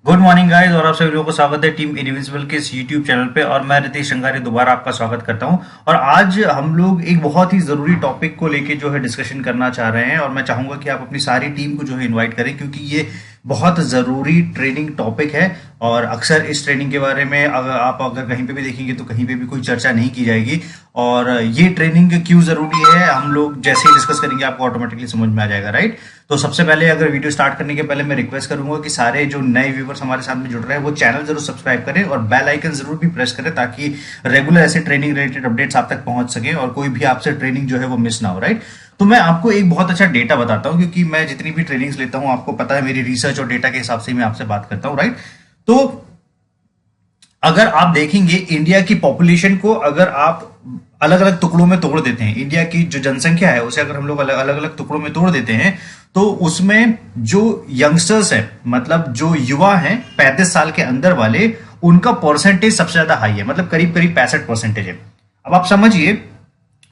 Good morning guys और आप सभी लोगों को स्वागत है टीम इनविजिबल के इस यूट्यूब चैनल पे। और मैं रितेश शंगारी दोबारा आपका स्वागत करता हूं। और आज हम लोग एक बहुत ही जरूरी टॉपिक को लेके जो है डिस्कशन करना चाह रहे हैं, और मैं चाहूंगा कि आप अपनी सारी टीम को जो है इनवाइट करें, क्योंकि ये बहुत ज़रूरी ट्रेनिंग टॉपिक है। और अक्सर इस ट्रेनिंग के बारे में अगर कहीं पे भी देखेंगे तो कहीं पे भी कोई चर्चा नहीं की जाएगी। और ये ट्रेनिंग क्यों ज़रूरी है हम लोग जैसे ही डिस्कस करेंगे आपको ऑटोमेटिकली समझ में आ जाएगा, राइट। तो सबसे पहले अगर वीडियो स्टार्ट करने के पहले मैं रिक्वेस्ट करूंगा कि सारे जो नए व्यूवर्स हमारे साथ में जुड़ रहे हैं वो चैनल जरूर सब्सक्राइब करें और बेल आइकन जरूर भी प्रेस करें, ताकि रेगुलर ऐसे ट्रेनिंग रिलेटेड अपडेट्स आप तक पहुंच सके और कोई भी आपसे ट्रेनिंग जो है वो मिस ना हो, राइट। तो मैं आपको एक बहुत अच्छा डेटा बताता हूं, क्योंकि मैं जितनी भी ट्रेनिंग्स लेता हूं आपको पता है मेरी रिसर्च और डेटा के हिसाब से मैं आपसे बात करता हूं, राइट। तो अगर आप देखेंगे इंडिया की पॉपुलेशन को अगर आप अलग अलग टुकड़ों में तोड़ देते हैं, इंडिया की जो जनसंख्या है उसे अगर हम लोग अलग अलग टुकड़ों में तोड़ देते हैं, तो उसमें जो यंगस्टर्स है, मतलब जो युवा हैं 35 साल के अंदर वाले, उनका परसेंटेज सबसे ज्यादा हाई है, मतलब करीब करीब 65% है। अब आप समझिए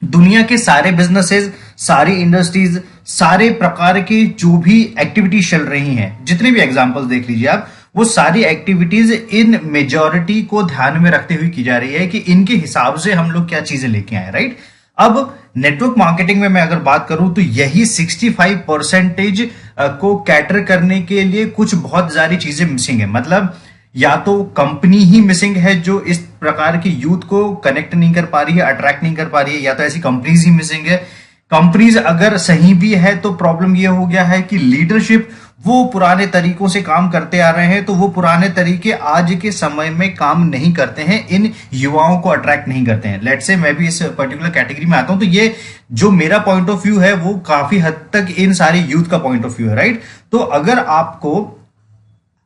दुनिया के सारे बिजनेसेस, सारी इंडस्ट्रीज, सारे प्रकार की जो भी एक्टिविटीज चल रही हैं, जितने भी एग्जांपल्स देख लीजिए आप, वो सारी एक्टिविटीज इन मेजॉरिटी को ध्यान में रखते हुए की जा रही है कि इनके हिसाब से हम लोग क्या चीजें लेके आए, राइट। अब नेटवर्क मार्केटिंग में मैं अगर बात करूं तो यही 65% को कैटर करने के लिए कुछ बहुत सारी चीजें मिसिंग है। मतलब या तो कंपनी ही मिसिंग है जो इस प्रकार की यूथ को कनेक्ट नहीं कर पा रही है, अट्रैक्ट नहीं कर पा रही है, या तो ऐसी कंपनीज ही मिसिंग है। कंपनीज अगर सही भी है तो प्रॉब्लम यह हो गया है कि लीडरशिप वो पुराने तरीकों से काम करते आ रहे हैं, तो वो पुराने तरीके आज के समय में काम नहीं करते हैं, इन युवाओं को अट्रैक्ट नहीं करते हैं। लेट्स से मैं भी इस पर्टिकुलर कैटेगरी में आता हूं, तो ये जो मेरा पॉइंट ऑफ व्यू है वो काफी हद तक इन सारी यूथ का पॉइंट ऑफ व्यू है, राइट। तो अगर आपको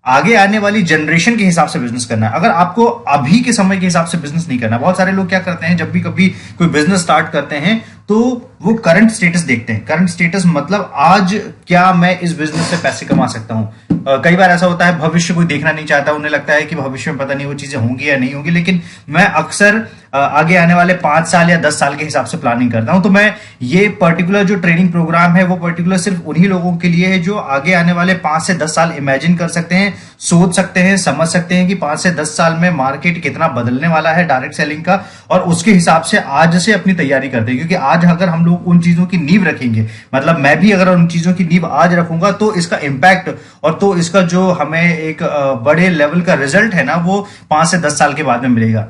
आगे आने वाली जनरेशन के हिसाब से बिजनेस करना है, अगर आपको अभी के समय के हिसाब से बिजनेस नहीं करना, बहुत सारे लोग क्या करते हैं जब भी कभी कोई बिजनेस स्टार्ट करते हैं तो वो करंट स्टेटस देखते हैं। करंट स्टेटस मतलब आज क्या मैं इस बिजनेस से पैसे कमा सकता हूं। कई बार ऐसा होता है भविष्य कोई देखना नहीं चाहता, उन्हें लगता है कि भविष्य में पता नहीं वो चीजें होंगी या नहीं होंगी, लेकिन मैं अक्सर आगे आने वाले 5 साल या 10 साल के हिसाब से प्लानिंग करता हूं। तो मैं ये पर्टिकुलर जो ट्रेनिंग प्रोग्राम है वो पर्टिकुलर सिर्फ उन्हीं लोगों के लिए है जो आगे आने वाले 5 से 10 साल इमेजिन कर सकते हैं, सोच सकते हैं, समझ सकते हैं कि 5 से 10 साल में मार्केट कितना बदलने वाला है डायरेक्ट सेलिंग का, और उसके हिसाब से आज से अपनी तैयारी करते हैं। क्योंकि आज अगर हम लोग उन चीजों की नींव रखेंगे, मतलब मैं भी अगर उन चीजों की नींव आज रखूंगा, तो इसका इंपैक्ट और तो इसका जो हमें एक बड़े लेवल का रिजल्ट है ना, वो 5 से 10 साल के बाद में मिलेगा।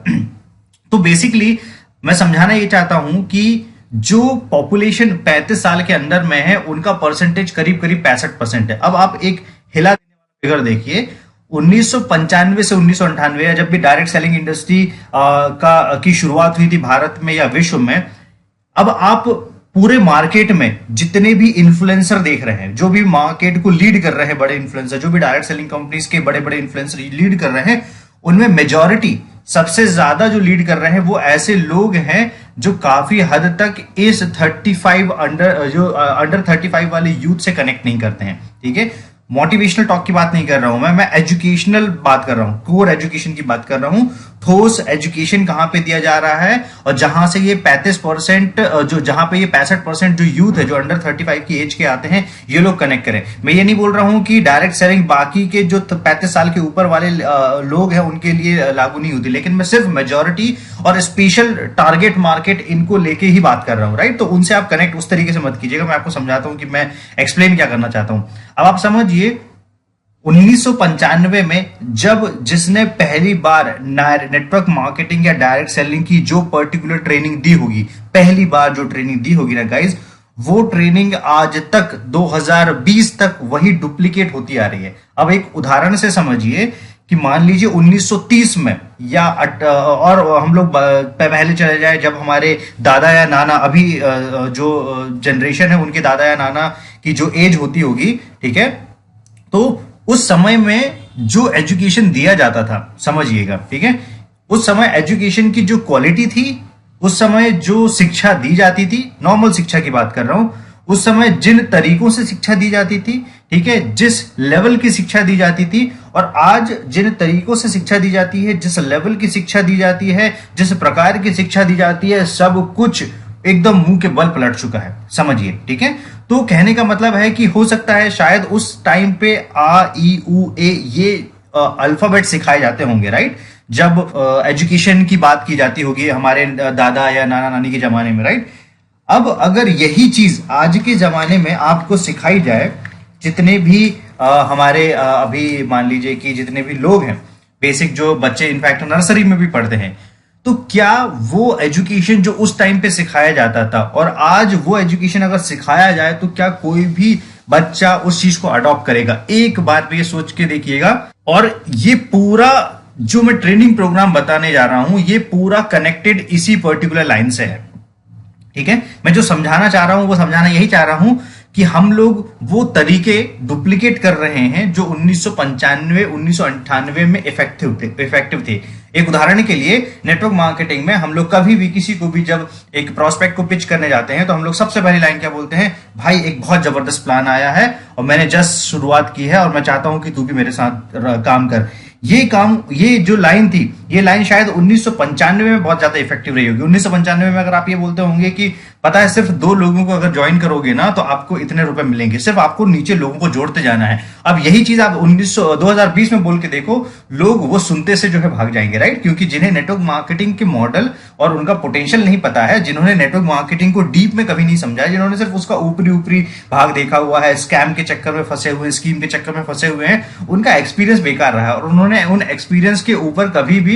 तो बेसिकली मैं समझाना ये चाहता हूं कि जो पॉपुलेशन 35 साल के अंदर में है उनका परसेंटेज करीब करीब 65% है। अब आप एक हिला देने वाला फिगर देखिए, 1995 से 1998 जब भी डायरेक्ट सेलिंग इंडस्ट्री की शुरुआत हुई थी भारत में या विश्व में, अब आप पूरे मार्केट में जितने भी इन्फ्लुएंसर देख रहे हैं, जो भी मार्केट को लीड कर रहे हैं, बड़े इन्फ्लुएंसर, जो भी डायरेक्ट सेलिंग कंपनीज के बड़े बड़े इन्फ्लुएंसर लीड कर रहे हैं, उनमें मेजॉरिटी सबसे ज्यादा जो लीड कर रहे हैं वो ऐसे लोग हैं जो काफी हद तक इस 35 अंडर 35 वाले यूथ से कनेक्ट नहीं करते हैं, ठीक है। मोटिवेशनल टॉक की बात नहीं कर रहा हूं मैं एजुकेशनल बात कर रहा हूं, कोर एजुकेशन की बात कर रहा हूं। ठोस एजुकेशन कहां पे दिया जा रहा है, और जहां से ये 35% जहां पे ये 65% जो यूथ है जो अंडर 35 की एज के आते हैं, ये लोग कनेक्ट करें। मैं ये नहीं बोल रहा हूं कि डायरेक्ट सेलिंग बाकी के जो 35 साल के ऊपर वाले लोग हैं उनके लिए लागू नहीं होती, लेकिन मैं सिर्फ मेजोरिटी और स्पेशल टारगेट मार्केट इनको लेके ही बात कर रहा हूं, राइट। तो उनसे आप कनेक्ट उस तरीके से मत कीजिएगा, मैं आपको समझाता हूं कि मैं एक्सप्लेन क्या करना चाहता हूं। अब आप समझिए 1995 में जब जिसने पहली बार नेटवर्क मार्केटिंग या डायरेक्ट सेलिंग की जो पर्टिकुलर ट्रेनिंग दी होगी, पहली बार जो ट्रेनिंग दी होगी ना गाइस, वो ट्रेनिंग आज तक 2020 तक वही डुप्लीकेट होती आ रही है। अब एक उदाहरण से समझिए कि मान लीजिए 1930 में या और हम लोग पहले चले जाए जब हमारे दादा या नाना, अभी जो जनरेशन है उनके दादा या नाना की जो एज होती होगी, ठीक है, तो उस समय में जो एजुकेशन दिया जाता था, समझिएगा, ठीक है, उस समय एजुकेशन की जो क्वालिटी थी, उस समय जो शिक्षा दी जाती थी, नॉर्मल शिक्षा की बात कर रहा हूं, उस समय जिन तरीकों से शिक्षा दी जाती थी, ठीक है, जिस लेवल की शिक्षा दी जाती थी, और आज जिन तरीकों से शिक्षा दी जाती है, जिस लेवल की शिक्षा दी जाती है, जिस प्रकार की शिक्षा दी जाती है, सब कुछ एकदम मुंह के बल पलट चुका है, समझिए, ठीक है। तो कहने का मतलब है कि हो सकता है शायद उस टाइम पे आ ई उ ए ये अल्फाबेट सिखाए जाते होंगे, राइट? जब एजुकेशन की बात की जाती होगी हमारे दादा या नाना नानी के जमाने में, राइट? अब अगर यही चीज आज के जमाने में आपको सिखाई जाए, जितने भी हमारे अभी मान लीजिए कि जितने भी लोग हैं, बेसिक जो बच्चे इनफैक्ट नर्सरी में भी पढ़ते हैं, तो क्या वो एजुकेशन जो उस टाइम पे सिखाया जाता था और आज वो एजुकेशन अगर सिखाया जाए तो क्या कोई भी बच्चा उस चीज को अडॉप्ट करेगा? एक बार ये सोच के देखिएगा। और ये पूरा जो मैं ट्रेनिंग प्रोग्राम बताने जा रहा हूं, ये पूरा कनेक्टेड इसी पर्टिकुलर लाइन से है, ठीक है? मैं जो समझाना चाह रहा हूं वो समझाना यही चाह रहा हूं कि हम लोग वो तरीके डुप्लीकेट कर रहे हैं जो 1995 1998 में इफेक्टिव थे। एक उदाहरण के लिए, नेटवर्क मार्केटिंग में हम लोग कभी भी किसी को भी जब एक प्रोस्पेक्ट को पिच करने जाते हैं तो हम लोग सबसे पहली लाइन क्या बोलते हैं? भाई एक बहुत जबरदस्त प्लान आया है और मैंने जस्ट शुरुआत की है और मैं चाहता हूं कि तू भी मेरे साथ काम कर। ये जो लाइन थी, ये लाइन शायद 1995 में बहुत ज्यादा इफेक्टिव रही होगी। 1995 में अगर आप ये बोलते होंगे कि पता है सिर्फ 2 लोगों को अगर ज्वाइन करोगे ना तो आपको इतने रुपए मिलेंगे, सिर्फ आपको नीचे लोगों को जोड़ते जाना है। अब यही चीज आप 2020 में बोल के देखो, लोग वो सुनते से जो है भाग जाएंगे, राइट? क्योंकि जिन्हें नेटवर्क मार्केटिंग के मॉडल और उनका पोटेंशियल नहीं पता है, जिन्होंने नेटवर्क मार्केटिंग को डीप में कभी नहीं समझा है, जिन्होंने सिर्फ उसका ऊपरी ऊपरी भाग देखा हुआ है, स्कैम के चक्कर में फंसे हुए, स्कीम के चक्कर में फंसे हुए हैं, उनका एक्सपीरियंस बेकार रहा है और उन्होंने उन एक्सपीरियंस के ऊपर कभी भी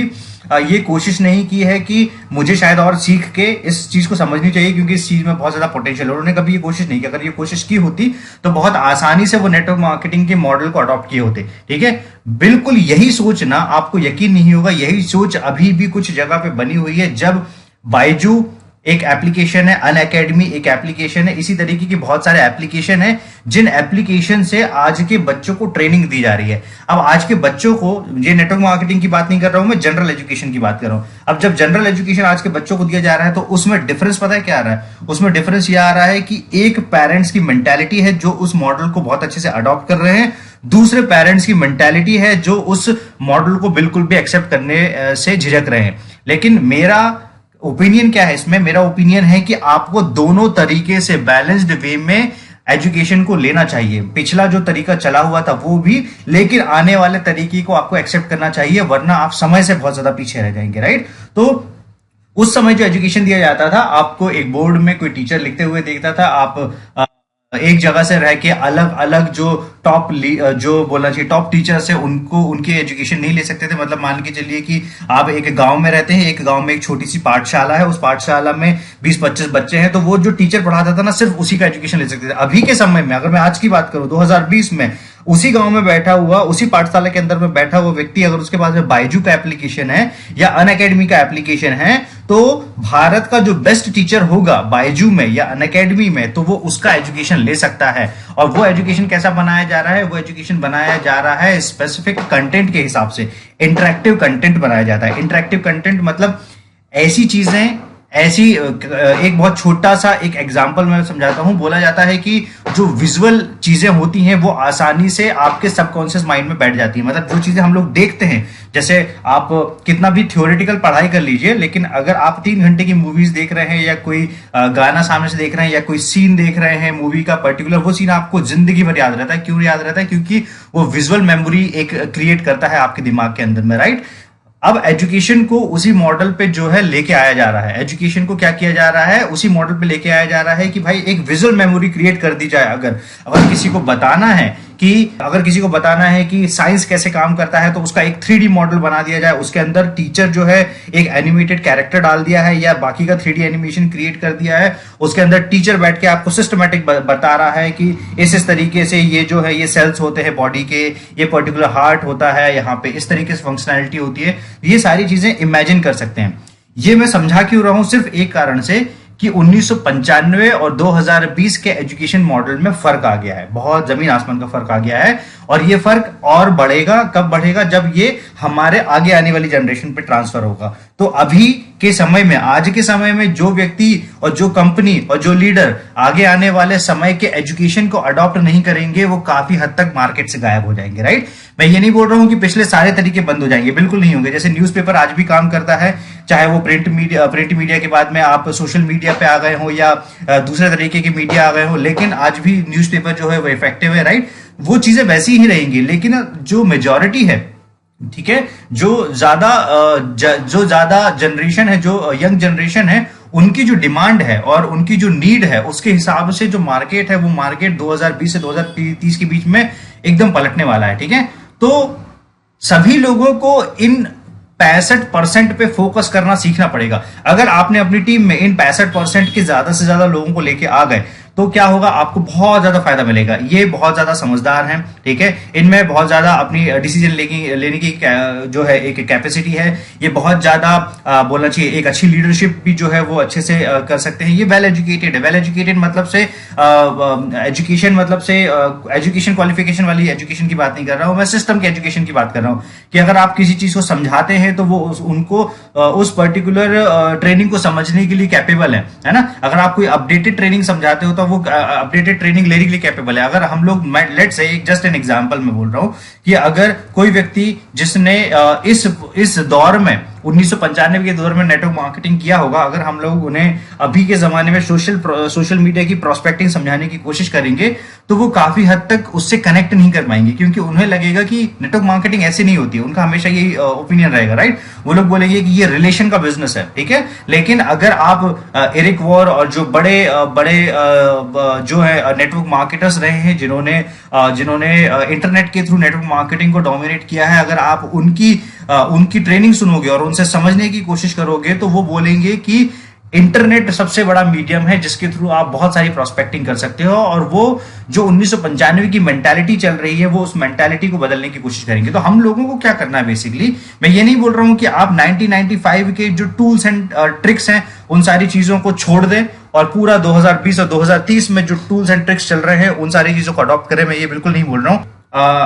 ये कोशिश नहीं की है कि मुझे शायद और सीख के इस चीज को समझनी चाहिए क्योंकि इस चीज में बहुत ज्यादा पोटेंशियल है। उन्होंने कभी ये कोशिश नहीं की। अगर ये कोशिश की होती तो बहुत आसानी से वो नेटवर्क मार्केटिंग के मॉडल को अडॉप्ट किए होते, ठीक है? बिल्कुल यही सोच ना, आपको यकीन नहीं होगा, यही सोच अभी भी कुछ जगह पे बनी हुई है। जब बायजू एक एप्लीकेशन है, अनअकैडमी एक एप्लीकेशन है, इसी तरीके की बहुत सारे एप्लीकेशन है जिन एप्लीकेशन से आज के बच्चों को ट्रेनिंग दी जा रही है। अब आज के बच्चों को, ये नेटवर्क मार्केटिंग की बात नहीं कर रहा हूं मैं, जनरल एजुकेशन की बात कर रहा हूं। अब जब जनरल एजुकेशन आज के बच्चों को दिया जा रहा है तो उसमें डिफरेंस पता है क्या आ रहा है? उसमें डिफरेंस यह आ रहा है कि एक पेरेंट्स की मेंटालिटी है जो उस मॉडल को बहुत अच्छे से अडॉप्ट कर रहे हैं, दूसरे पेरेंट्स की मेंटालिटी है जो उस मॉडल को बिल्कुल भी एक्सेप्ट करने से झिझक रहे हैं। लेकिन मेरा ओपिनियन क्या है इसमें? मेरा ओपिनियन है कि आपको दोनों तरीके से बैलेंस्ड वे में एजुकेशन को लेना चाहिए। पिछला जो तरीका चला हुआ था वो भी, लेकिन आने वाले तरीके को आपको एक्सेप्ट करना चाहिए, वरना आप समय से बहुत ज्यादा पीछे रह जाएंगे, राइट? तो उस समय जो एजुकेशन दिया जाता था, आपको एक बोर्ड में कोई टीचर लिखते हुए देखता था, आप एक जगह से रह के अलग अलग जो जो बोलना चाहिए टॉप टीचर्स है उनको उनके एजुकेशन नहीं ले सकते थे। मतलब मान के चलिए कि आप एक गांव में रहते हैं, एक गांव में एक छोटी सी पाठशाला है, उस पाठशाला में 20-25 बच्चे हैं, तो वो जो टीचर पढ़ाता था ना, सिर्फ उसी का एजुकेशन ले सकते थे। अभी के समय में अगर मैं आज की बात करूं 2020 में, उसी गांव में बैठा हुआ, उसी पाठशाला के अंदर में बैठा हुआ व्यक्ति अगर उसके पास में बायजू का एप्लीकेशन है या अनअकैडमी का एप्लीकेशन है, तो भारत का जो बेस्ट टीचर होगा बायजू में या अनअकैडमी में, तो वो उसका एजुकेशन ले सकता है। और वो एजुकेशन कैसा बनाया जा रहा है? वो एजुकेशन बनाया जा रहा है स्पेसिफिक कंटेंट के हिसाब से, इंटरैक्टिव कंटेंट बनाया जाता है। इंटरैक्टिव कंटेंट मतलब ऐसी चीजें, ऐसी एक बहुत छोटा सा एक एग्जांपल मैं समझाता हूं। बोला जाता है कि जो विजुअल चीजें होती हैं वो आसानी से आपके सबकॉन्शियस माइंड में बैठ जाती है। मतलब जो चीजें हम लोग देखते हैं, जैसे आप कितना भी थ्योरेटिकल पढ़ाई कर लीजिए, लेकिन अगर आप 3 घंटे की मूवीज देख रहे हैं या कोई गाना सामने से देख रहे हैं या कोई सीन देख रहे हैं मूवी का पर्टिकुलर, वो सीन आपको जिंदगी भर याद रहता है। क्यों याद रहता है? क्योंकि वो विजुअल मेमोरी एक क्रिएट करता है आपके दिमाग के अंदर में, राइट? अब एजुकेशन को उसी मॉडल पे जो है लेके आया जा रहा है। एजुकेशन को क्या किया जा रहा है? उसी मॉडल पे लेके आया जा रहा है कि भाई एक विजुअल मेमोरी क्रिएट कर दी जाए। अगर किसी को बताना है कि साइंस कैसे काम करता है, तो उसका एक 3D मॉडल बना दिया जाए, उसके अंदर टीचर जो है एक एनिमेटेड कैरेक्टर डाल दिया है या बाकी का 3D एनिमेशन क्रिएट कर दिया है, उसके अंदर टीचर बैठ के आपको सिस्टमैटिक बता रहा है कि इस तरीके से ये जो है ये सेल्स होते हैं बॉडी के, ये पर्टिकुलर हार्ट होता है, यहाँ पे इस तरीके से फंक्शनैलिटी होती है। ये सारी चीजें इमेजिन कर सकते हैं। ये मैं समझा क्यों रहा हूं? सिर्फ एक कारण से कि 1995 और 2020 के एजुकेशन मॉडल में फर्क आ गया है, बहुत जमीन आसमान का फर्क आ गया है। और ये फर्क और बढ़ेगा। कब बढ़ेगा? जब ये हमारे आगे आने वाली जनरेशन पे ट्रांसफर होगा। तो अभी के समय में, आज के समय में जो व्यक्ति और जो कंपनी और जो लीडर आगे आने वाले समय के एजुकेशन को अडॉप्ट नहीं करेंगे, वो काफी हद तक मार्केट से गायब हो जाएंगे, राइट? मैं ये नहीं बोल रहा हूं कि पिछले सारे तरीके बंद हो जाएंगे, बिल्कुल नहीं होंगे। जैसे न्यूज़पेपर आज भी काम करता है, चाहे वो प्रिंट मीडिया के बाद में आप सोशल मीडिया पे आ गए हो या दूसरे तरीके के मीडिया आ गए हो, लेकिन आज भी न्यूज़पेपर जो है वो इफेक्टिव है, राइट? वो चीजें वैसी ही रहेंगी। लेकिन जो मेजॉरिटी है ठीक है। जो ज्यादा जनरेशन है, जो यंग जनरेशन है, उनकी जो डिमांड है और उनकी जो नीड है, उसके हिसाब से जो मार्केट है, वो मार्केट 2020 से 2030 के बीच में एकदम पलटने वाला है। ठीक है, तो सभी लोगों को इन 65% पे फोकस करना सीखना पड़ेगा। अगर आपने अपनी टीम में इन 65% के ज्यादा से ज्यादा लोगों को लेके आ गए तो क्या होगा, आपको बहुत ज्यादा फायदा मिलेगा। ये बहुत ज्यादा समझदार हैं, ठीक है, इनमें बहुत ज्यादा अपनी डिसीजन लेने की जो है एक कैपेसिटी है। ये बहुत ज्यादा बोलना चाहिए, एक अच्छी लीडरशिप भी जो है वो अच्छे से कर सकते हैं। ये वेल एजुकेटेड है। वेल एजुकेटेड मतलब से एजुकेशन, मतलब से एजुकेशन क्वालिफिकेशन वाली एजुकेशन की बात नहीं कर रहा हूं मैं, सिस्टम के एजुकेशन की बात कर रहा हूं कि अगर आप किसी चीज को समझाते हैं तो वो उनको उस पर्टिकुलर ट्रेनिंग को समझने के लिए कैपेबल है ना। अगर आप कोई अपडेटेड ट्रेनिंग समझाते हो तो वो अपडेटेड ट्रेनिंग लेने के लिए कैपेबल है। अगर हम लोग, let's say just an example मैं बोल रहा हूं कि अगर कोई व्यक्ति जिसने इस दौर में 1995 के दौर में नेटवर्क मार्केटिंग किया होगा, अगर हम लोग उन्हें अभी के जमाने में सोशल मीडिया की प्रोस्पेक्टिंग समझाने की कोशिश करेंगे तो वो काफी हद तक उससे कनेक्ट नहीं कर पाएंगे, क्योंकि उन्हें लगेगा कि नेटवर्क मार्केटिंग ऐसे नहीं होती है। उनका हमेशा यही ओपिनियन रहेगा, राइट। वो लोग बोलेंगे कि ये रिलेशन का बिजनेस है, ठीक है। लेकिन अगर आप एरिक वॉर और जो बड़े बड़े जो है नेटवर्क मार्केटर्स रहे हैं, जिन्होंने इंटरनेट के थ्रू नेटवर्क मार्केटिंग को डोमिनेट किया है, अगर आप उनकी ट्रेनिंग सुनोगे और उनसे समझने की कोशिश करोगे तो वो बोलेंगे कि इंटरनेट सबसे बड़ा मीडियम है जिसके थ्रू आप बहुत सारी प्रोस्पेक्टिंग कर सकते हो, और वो जो 1995 की मेंटालिटी चल रही है वो उस मेंटालिटी को बदलने की कोशिश करेंगे। तो हम लोगों को क्या करना है बेसिकली, मैं ये नहीं बोल रहा हूं कि आप 1995 के जो टूल्स एंड ट्रिक्स हैं उन सारी चीजों को छोड़ दें और पूरा 2020 और 2030 में जो टूल्स एंड ट्रिक्स चल रहे हैं उन सारी चीजों को अडॉप्ट करें। मैं ये बिल्कुल नहीं बोल रहा हूं।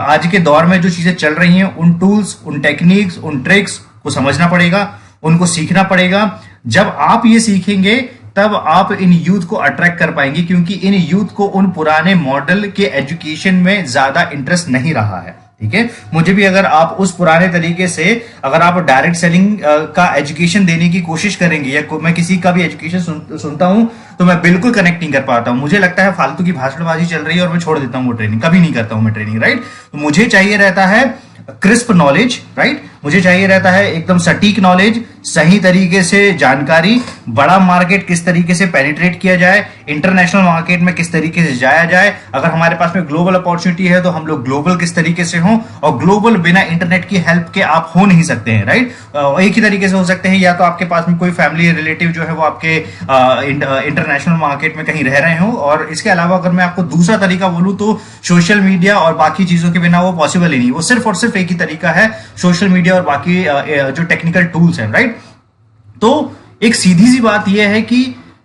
आज के दौर में जो चीजें चल रही हैं, उन टूल्स, उन टेक्निक्स, उन ट्रिक्स को समझना पड़ेगा, उनको सीखना पड़ेगा। जब आप ये सीखेंगे तब आप इन यूथ को अट्रैक्ट कर पाएंगे, क्योंकि इन यूथ को उन पुराने मॉडल के एजुकेशन में ज्यादा इंटरेस्ट नहीं रहा है, ठीक है। मुझे भी अगर आप उस पुराने तरीके से अगर आप डायरेक्ट सेलिंग का एजुकेशन देने की कोशिश करेंगे, या मैं किसी का भी एजुकेशन सुनता हूं तो मैं बिल्कुल कनेक्ट नहीं कर पाता हूं। मुझे लगता है फालतू की भाषणबाजी चल रही है और मैं छोड़ देता हूं वो ट्रेनिंग, कभी नहीं करता हूं मैं ट्रेनिंग, राइट। तो मुझे चाहिए रहता है क्रिस्प नॉलेज, राइट। मुझे चाहिए रहता है एकदम सटीक नॉलेज, सही तरीके से जानकारी, बड़ा मार्केट किस तरीके से पेनिट्रेट किया जाए, इंटरनेशनल मार्केट में किस तरीके से जाया जाए, अगर हमारे पास में ग्लोबल अपॉर्चुनिटी है तो हम लोग ग्लोबल किस तरीके से हों, और ग्लोबल बिना इंटरनेट की हेल्प के आप हो नहीं सकते हैं, राइट। एक ही तरीके से हो सकते हैं, या तो आपके पास में कोई फैमिली रिलेटिव जो है वो आपके इंटरनेशनल मार्केट में कहीं रह रहे हो, और इसके अलावा अगर मैं आपको दूसरा तरीका बोलूं तो सोशल मीडिया और बाकी चीजों के बिना वो पॉसिबल ही नहीं। वो सिर्फ और सिर्फ एक ही तरीका है, सोशल मीडिया और बाकी जो टेक्निकल टूल्स हैं, राइट। तो एक सीधी सी बात यह है कि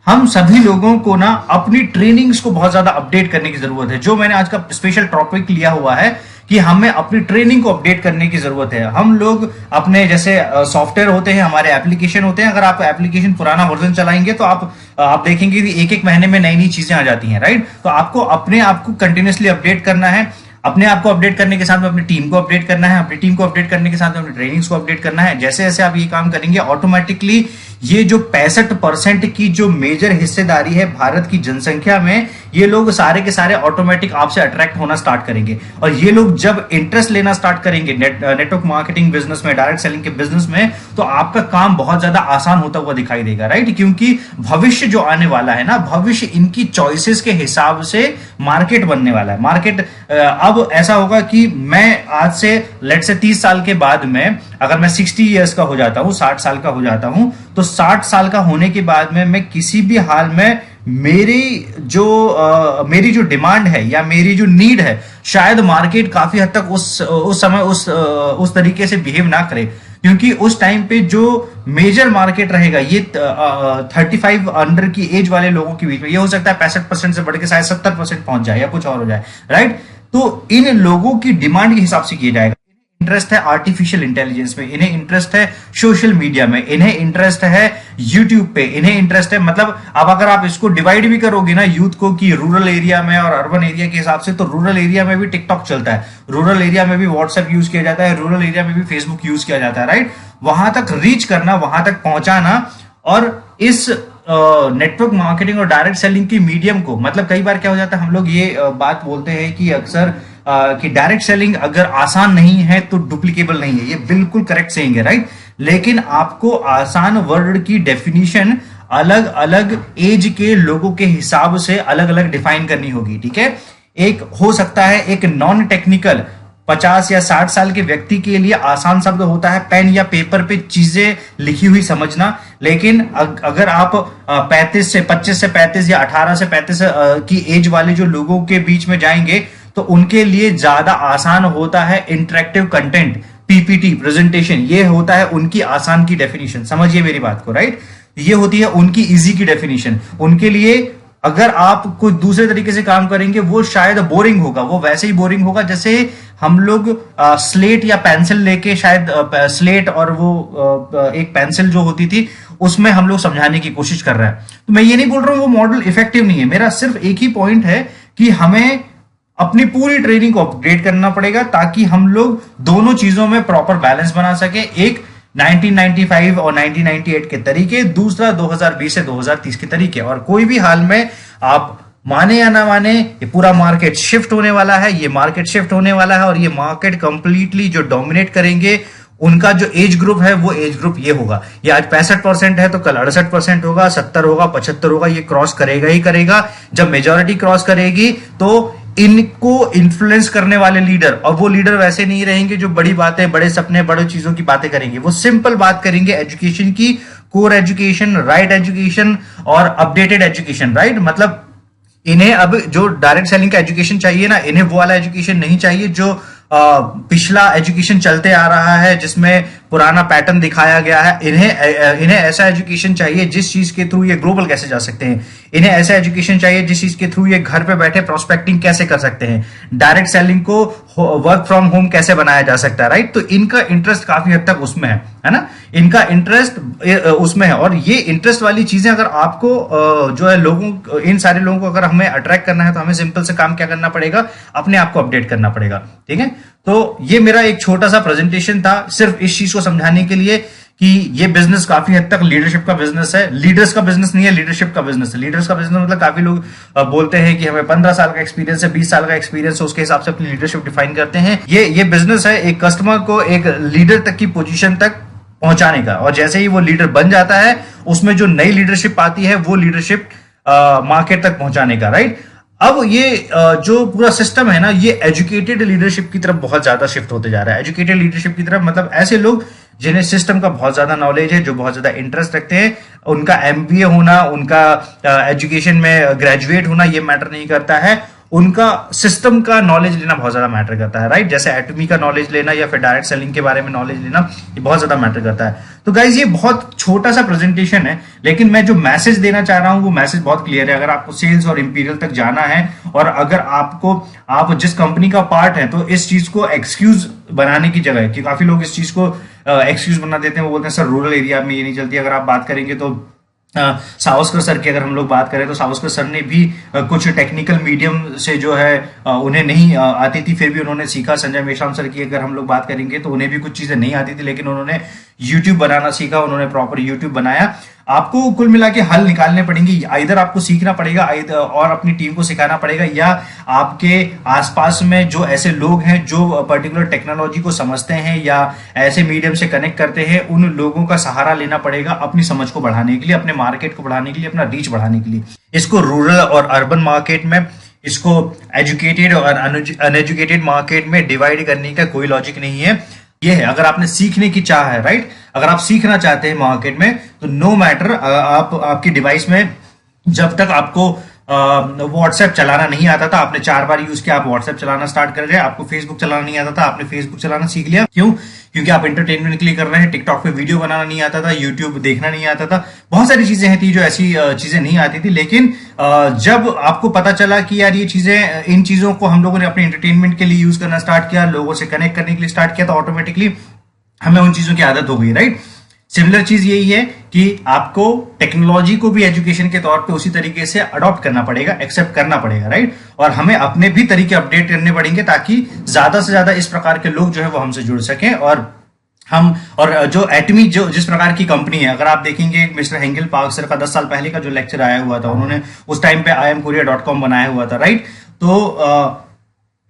हम सभी लोगों को ना अपनी ट्रेनिंग्स को बहुत ज्यादा अपडेट करने की जरूरत है। जो मैंने आज का स्पेशल टॉपिक लिया हुआ है कि हमें अपनी ट्रेनिंग को अपडेट करने की जरूरत है। हम लोग अपने जैसे सॉफ्टवेयर होते हैं, हमारे एप्लीकेशन होते हैं, अगर आप एप्लीकेशन पुराना वर्जन चलाएंगे तो आप देखेंगे कि एक एक महीने में नई नई चीजें आ जाती हैं, राइट। तो आपको अपने आप को कंटिन्यूसली अपडेट करना है। अपने आप को अपडेट करने के साथ में अपनी टीम को अपडेट करना है, अपनी टीम को अपडेट करने के साथ में अपनी ट्रेनिंग्स को अपडेट करना है। जैसे जैसे आप ये काम करेंगे, ऑटोमेटिकली ये जो 65% की जो मेजर हिस्सेदारी है भारत की जनसंख्या में, ये लोग सारे के सारे ऑटोमेटिक आपसे अट्रैक्ट होना स्टार्ट करेंगे। और ये लोग जब इंटरेस्ट लेना स्टार्ट करेंगे नेटवर्क मार्केटिंग बिजनेस में, डायरेक्ट सेलिंग के बिजनेस में, तो आपका काम बहुत ज्यादा आसान होता हुआ दिखाई देगा, राइट। क्योंकि भविष्य जो आने वाला है ना, भविष्य इनकी चॉइसेस के हिसाब से मार्केट बनने वाला है। मार्केट अब ऐसा होगा कि मैं आज से लेट से 30 साल के बाद में अगर मैं 60 ईयर्स का हो जाता हूं, 60 साल का हो जाता हूं, तो 60 साल का होने के बाद में मैं किसी भी हाल में मेरी जो डिमांड है या मेरी जो नीड है, शायद मार्केट काफी हद तक उस समय उस तरीके से बिहेव ना करे, क्योंकि उस टाइम पे जो मेजर मार्केट रहेगा ये 35 अंडर की एज वाले लोगों के बीच में, ये हो सकता है 65% से बढ़ के शायद 70% पहुंच जाए या कुछ और हो जाए, राइट। तो इन लोगों की डिमांड के हिसाब से किया जाएगा। इंटरेस्ट है आर्टिफिशियल इंटेलिजेंस में, इन्हें इंटरेस्ट है सोशल मीडिया में, इन्हें इंटरेस्ट है यूट्यूब पे, इन्हें इंटरेस्ट है, मतलब अब अगर आप इसको डिवाइड भी करोगे ना यूथ को कि रूरल एरिया में और अर्बन एरिया के हिसाब से, तो रूरल एरिया में भी टिकटॉक चलता है, रूरल एरिया में भी व्हाट्सएप यूज किया जाता है, रूरल एरिया में भी फेसबुक यूज किया जाता है, राइट। वहां तक रीच करना, वहां तक पहुंचाना, और इस नेटवर्क मार्केटिंग और डायरेक्ट सेलिंग की मीडियम को, मतलब कई बार क्या हो जाता है, हम लोग ये बात बोलते हैं कि अक्सर कि डायरेक्ट सेलिंग अगर आसान नहीं है तो डुप्लीकेबल नहीं है, ये बिल्कुल करेक्ट सेइंग है, राइट। लेकिन आपको आसान वर्ड की डेफिनेशन अलग अलग एज के लोगों के हिसाब से अलग अलग डिफाइन करनी होगी, ठीक है। एक हो सकता है एक नॉन टेक्निकल 50 या 60 साल के व्यक्ति के लिए आसान शब्द होता है पेन या पेपर पे चीजें लिखी हुई समझना, लेकिन अगर आप 25 से 35 या 18 से 35 की एज वाले जो लोगों के बीच में जाएंगे तो उनके लिए ज्यादा आसान होता है इंटरेक्टिव कंटेंट, पीपीटी प्रेजेंटेशन, ये होता है उनकी आसान की डेफिनेशन। समझिए मेरी बात को, राइट। ये होती है उनकी इजी की डेफिनेशन। उनके लिए अगर आप कोई दूसरे तरीके से काम करेंगे वो शायद बोरिंग होगा, वो वैसे ही बोरिंग होगा जैसे हम लोग स्लेट या पेंसिल लेके, शायद स्लेट और वो एक पेंसिल जो होती थी उसमें हम लोग समझाने की कोशिश कर रहे हैं। तो मैं ये नहीं बोल रहा हूं वो मॉडल इफेक्टिव नहीं है, मेरा सिर्फ एक ही पॉइंट है कि हमें अपनी पूरी ट्रेनिंग को अपग्रेड करना पड़ेगा ताकि हम लोग दोनों चीजों में प्रॉपर बैलेंस बना सके। एक 1995 और 1998 के तरीके, दूसरा 2020 से 2030 के तरीके। और कोई भी हाल में आप माने या ना माने, ये पूरा मार्केट शिफ्ट होने वाला है, ये मार्केट शिफ्ट होने वाला है और ये मार्केट कंप्लीटली जो डोमिनेट करेंगे उनका जो एज ग्रुप है वो एज ग्रुप ये होगा। ये आज 65% है तो कल 68% होगा, 70 होगा, 75 होगा, ये क्रॉस करेगा ही करेगा। जब मेजॉरिटी क्रॉस करेगी तो इनको इन्फ्लुएंस करने वाले लीडर, और वो लीडर वैसे नहीं रहेंगे जो बड़ी बातें, बड़े सपने, बड़े चीजों की बातें करेंगे। वो सिंपल बात करेंगे एजुकेशन की, कोर एजुकेशन, राइट एजुकेशन और अपडेटेड एजुकेशन, राइट। मतलब इन्हें अब जो डायरेक्ट सेलिंग का एजुकेशन चाहिए ना, इन्हें वो वाला एजुकेशन नहीं चाहिए जो पिछला एजुकेशन चलते आ रहा है जिसमें पुराना पैटर्न दिखाया गया है। इन्हें ऐसा एजुकेशन चाहिए जिस चीज के थ्रू ये ग्लोबल कैसे जा सकते हैं। इन्हें ऐसा एजुकेशन चाहिए जिस चीज के थ्रू ये घर पे बैठे प्रोस्पेक्टिंग कैसे कर सकते हैं, डायरेक्ट सेलिंग को वर्क फ्रॉम होम कैसे बनाया जा सकता है, राइट। तो इनका इंटरेस्ट काफी हद तक उसमें है ना, इनका इंटरेस्ट उसमें है। और ये इंटरेस्ट वाली चीजें अगर आपको जो है लोगों, इन सारे लोगों को अगर हमें अट्रैक्ट करना है तो हमें सिंपल से काम क्या करना पड़ेगा, अपने आप को अपडेट करना पड़ेगा, ठीक है। तो ये मेरा एक छोटा सा प्रेजेंटेशन था सिर्फ इस चीज को समझाने के लिए कि ये बिजनेस काफी हद तक लीडरशिप का बिजनेस है, लीडर्स का बिजनेस नहीं है, लीडरशिप का बिजनेस है। लीडर्स का बिजनेस मतलब काफी लोग बोलते हैं कि हमें 15 साल का एक्सपीरियंस है, 20 साल का एक्सपीरियंस है, उसके हिसाब से अपनी लीडरशिप डिफाइन करते हैं। ये बिजनेस है एक कस्टमर को एक लीडर तक की पोजीशन तक पहुंचाने का, और जैसे ही वो लीडर बन जाता है उसमें जो नई लीडरशिप आती है वो लीडरशिप मार्केट तक पहुंचाने का, राइट। अब ये जो पूरा सिस्टम है ना, ये एजुकेटेड लीडरशिप की तरफ बहुत ज्यादा शिफ्ट होते जा रहा है। एजुकेटेड लीडरशिप की तरफ मतलब ऐसे लोग जिन्हें सिस्टम का बहुत ज्यादा नॉलेज है, जो बहुत ज्यादा इंटरेस्ट रखते हैं। उनका एमबीए होना, उनका एजुकेशन में ग्रेजुएट होना ये मैटर नहीं करता है, उनका सिस्टम का नॉलेज लेना बहुत ज्यादा मैटर करता है, राइट। जैसे एटमी का नॉलेज लेना या फिर डायरेक्ट सेलिंग के बारे में नॉलेज लेना, ये बहुत ज्यादा मैटर करता है। तो गाइज ये बहुत छोटा सा प्रेजेंटेशन है, लेकिन मैं जो मैसेज देना चाह रहा हूं वो मैसेज बहुत क्लियर है। अगर आपको सेल्स और इंपीरियल तक जाना है और अगर आप जिस कंपनी का पार्ट है, तो इस चीज को एक्सक्यूज बनाने की जगह है कि काफी लोग इस चीज को एक्सक्यूज बना देते हैं। वो बोलते हैं सर रूरल एरिया में ये नहीं चलती। अगर आप बात करेंगे तो सावस्कर सर की अगर हम लोग बात करें तो सावस्कर सर ने भी कुछ टेक्निकल मीडियम से जो है उन्हें नहीं आती थी, फिर भी उन्होंने सीखा। संजय मेश्राम सर की अगर हम लोग बात करेंगे तो उन्हें भी कुछ चीजें नहीं आती थी, लेकिन उन्होंने यूट्यूब बनाना सीखा, उन्होंने प्रॉपर यूट्यूब बनाया। आपको कुल मिला के हल निकालने पड़ेंगे, इधर आपको सीखना पड़ेगा और अपनी टीम को सिखाना पड़ेगा, या आपके आसपास में जो ऐसे लोग हैं जो पर्टिकुलर टेक्नोलॉजी को समझते हैं या ऐसे मीडियम से कनेक्ट करते हैं, उन लोगों का सहारा लेना पड़ेगा अपनी समझ को बढ़ाने के लिए, अपने मार्केट को बढ़ाने के लिए, अपना रीच बढ़ाने के लिए। इसको रूरल और अर्बन मार्केट में, इसको एजुकेटेड और अनएजुकेटेड मार्केट में डिवाइड करने का कोई लॉजिक नहीं है। ये है, अगर आपने सीखने की चाह है, राइट, अगर आप सीखना चाहते हैं मार्केट में, तो नो मैटर आपकी डिवाइस में जब तक आपको व्हाट्सएप चलाना नहीं आता था, आपने 4 बार यूज किया, आप व्हाट्सएप चलाना स्टार्ट कर रहे हैं। आपको फेसबुक चलाना नहीं आता था, आपने फेसबुक चलाना सीख लिया। क्यों? क्योंकि आप एंटरटेनमेंट के लिए कर रहे हैं। टिकटॉक पे वीडियो बनाना नहीं आता था, यूट्यूब देखना नहीं आता था, बहुत सारी चीजें थी जो ऐसी चीजें नहीं आती थी। लेकिन जब आपको पता चला कि यार ये चीजें, इन चीजों को हम लोगों ने अपने एंटरटेनमेंट के लिए यूज करना स्टार्ट किया, लोगों से कनेक्ट करने के लिए स्टार्ट किया, तो ऑटोमेटिकली हमें उन चीजों की आदत हो गई, राइट। सिमिलर चीज यही है कि आपको टेक्नोलॉजी को भी एजुकेशन के तौर पे उसी तरीके से अडॉप्ट करना पड़ेगा, एक्सेप्ट करना पड़ेगा, राइट। और हमें अपने भी तरीके अपडेट करने पड़ेंगे ताकि ज्यादा से ज्यादा इस प्रकार के लोग जो है वो हमसे जुड़ सकें। और जो एटमी जो जिस प्रकार की कंपनी है, अगर आप देखेंगे मिस्टर हेंगल पार्क सर का 10 साल पहले का जो लेक्चर आया हुआ था, उन्होंने उस टाइम पे IamKorea.com बनाया हुआ था, राइट। तो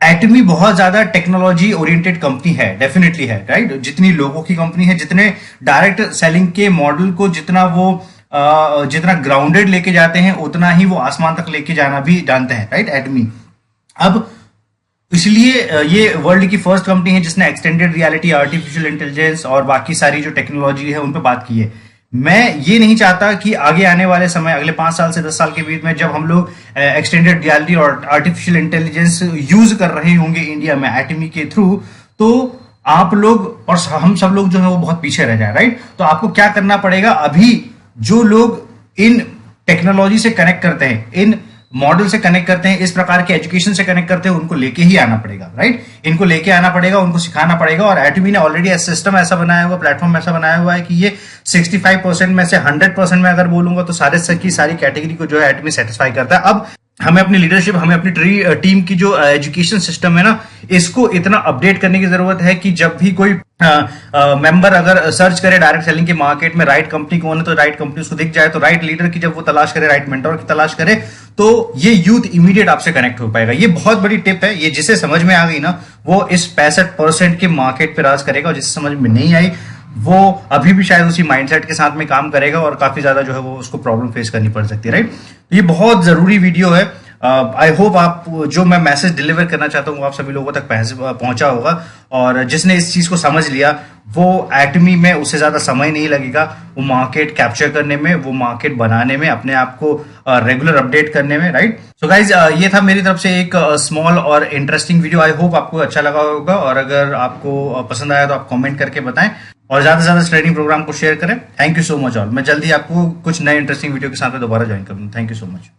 एटमी बहुत ज्यादा टेक्नोलॉजी ओरिएंटेड कंपनी है, डेफिनेटली है, राइट। जितनी लोगों की कंपनी है, जितने डायरेक्ट सेलिंग के मॉडल को जितना ग्राउंडेड लेके जाते हैं, उतना ही वो आसमान तक लेके जाना भी जानते हैं, राइट, एटमी। अब इसलिए ये वर्ल्ड की फर्स्ट कंपनी है जिसने एक्सटेंडेड रियलिटी, आर्टिफिशियल इंटेलिजेंस और बाकी सारी जो टेक्नोलॉजी है उन पर बात की है। मैं ये नहीं चाहता कि आगे आने वाले समय, अगले 5 साल से 10 साल के बीच में, जब हम लोग एक्सटेंडेड रियलिटी और आर्टिफिशियल इंटेलिजेंस यूज कर रहे होंगे इंडिया में एटमी के थ्रू, तो आप लोग और हम सब लोग जो है वो बहुत पीछे रह जाए, राइट। तो आपको क्या करना पड़ेगा, अभी जो लोग इन टेक्नोलॉजी से कनेक्ट करते हैं, इन मॉडल से कनेक्ट करते हैं, इस प्रकार के एजुकेशन से कनेक्ट करते हैं, उनको लेके ही आना पड़ेगा, राइट। इनको लेके आना पड़ेगा, उनको सिखाना पड़ेगा। और एटमी ने ऑलरेडी सिस्टम ऐसा बनाया हुआ, प्लेटफॉर्म ऐसा बनाया हुआ है कि ये 65% में से 100% में अगर बोलूंगा तो सारी कैटेगरी को जो है एटमी सेटिस्फाई करता है। अब हमें अपनी लीडरशिप, हमें अपनी टीम की जो एजुकेशन सिस्टम है ना, इसको इतना अपडेट करने की जरूरत है कि जब भी कोई मेंबर अगर सर्च करे डायरेक्ट सेलिंग के मार्केट में राइट कंपनी कौन है, तो राइट कंपनी उसको दिख जाए, तो राइट लीडर की जब वो तलाश करे, राइट मेंटोर की तलाश करे, तो ये यूथ इमीडिएट आपसे कनेक्ट हो पाएगा। ये बहुत बड़ी टिप है, ये जिसे समझ में आ गई ना, वो इस 65% के मार्केट पे राज करेगा, और जिसे समझ में नहीं आई वो अभी भी शायद उसी माइंडसेट के साथ में काम करेगा और काफी ज्यादा जो है वो उसको प्रॉब्लम फेस करनी पड़ सकती है, राइट। ये बहुत जरूरी वीडियो है। आई होप आप जो मैं मैसेज डिलीवर करना चाहता हूँ वो आप सभी लोगों तक पहुंचा होगा, और जिसने इस चीज को समझ लिया वो एटमी में उससे ज्यादा समय नहीं लगेगा, वो मार्केट कैप्चर करने में, वो मार्केट बनाने में, अपने आप को रेगुलर अपडेट करने में, राइट। सो गाइज, ये था मेरी तरफ से एक स्मॉल और इंटरेस्टिंग वीडियो। आई होप आपको अच्छा लगा होगा, और अगर आपको पसंद आया तो आप कमेंट करके बताएं, और ज्यादा से ज्यादा ट्रेनिंग प्रोग्राम को शेयर करें। Thank you so much all. मैं जल्दी आपको कुछ नए इंटरेस्टिंग वीडियो के साथ दोबारा ज्वाइन करूंगा। Thank you so much.